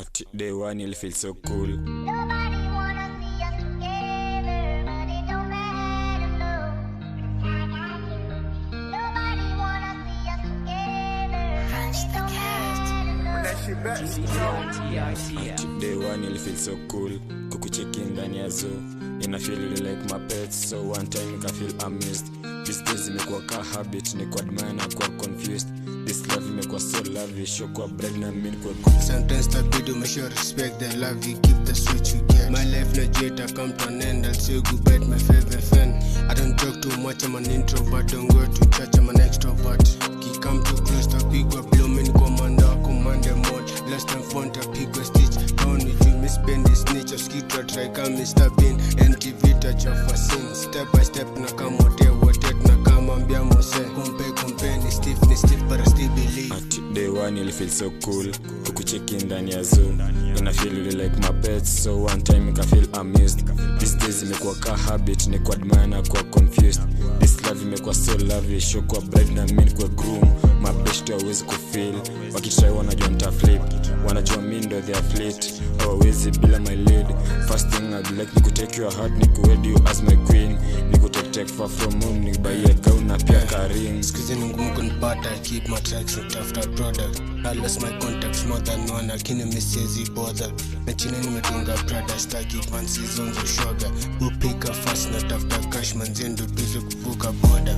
At day one you'll feel so cool. Nobody wanna see us together, but it don't matter, no. Nobody wanna see us together, but it don't matter, no. At day one you'll feel so cool. Kukucheki ndani ya zoo. And I feel really like my pets, so one time I feel amused. These days imekuwa ka habit, ni kwa admire na kwa confused. This love imekuwa so lavish, show kwa bread na mimi kwa good. Sometimes the video may show respect the love you give, the sweet you get. My life legit, I come to an end, I'll say goodbye to my favorite friend. I don't talk too much, I'm an introvert, don't go to church, I'm an extrovert. He come too close, the pigwa blooming commander mode. Last time phone to pigwa stitch, down with you, miss spend this snitch, skitwa try come Mr. Bean, MTV touch of a scene. Step by step na come wote na kama mbia mose. Kumpe ni stiff but I still believe. At day one you'll feel so cool. Kukucheki ndani ya zoo. And I feel really like my pets, so one time I feel amused. These days imekuwa ka habit, ni kwa admire na kwa confused. This love imekuwa so lavish, show kwa bread na mimi kwa groom. My best hawezi kufeel, wakitry wanajua nitaflip. Wanajua mimi ndo their fleet, hawawezi bila my lead. First thing I'd like ni kutake your heart, ni kuwed you as my queen. Ni kutake far from home, ni buy a gown na pia ka ring. Skizi ni ngumu kunipata, I keep my tracks and after product. I lost my contacts more than one, lakini misiezi bother. Na chini nimetunga Prada, staki fancy zones ushoga. Upika fast na tafuta cash, manzendo tuweze kuvuka border.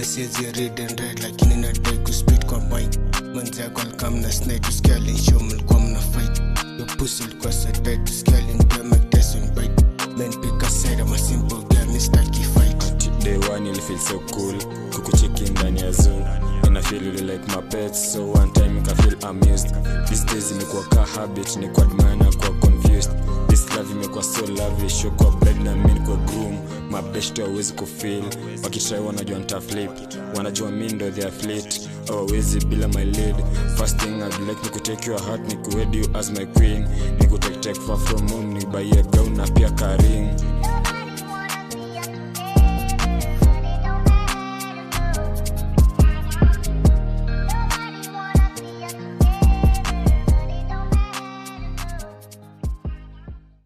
Siezi read and write, lakini nadai kuspeed kwa mic. Manzi yako alikam na snake, usikia alinshow mlikuwa mna fight. Your pussy ilikuwa so tight, usikia alinipea Mike Tyson bite. Men pick a side, I'm a simple girl, nistaki fight. At day one you'll feel so cool. Kukucheki ndani ya zoo. And I feel really like my pets, so one time I feel amused. These days imekuwa ka habit, ni kwa admire na kwa confused. This love imekuwa so lavish, show kwa bread na mimi kwa groom. My best hawezi kufeel, wakitry wanajua nitaflip. Wanajua mimi ndo their fleet, hawawezi bila my lead. First thing I'd like ni kutake your heart, ni kuwed you as my queen. Ni kutake far from home, ni buy a gown na pia ka ring.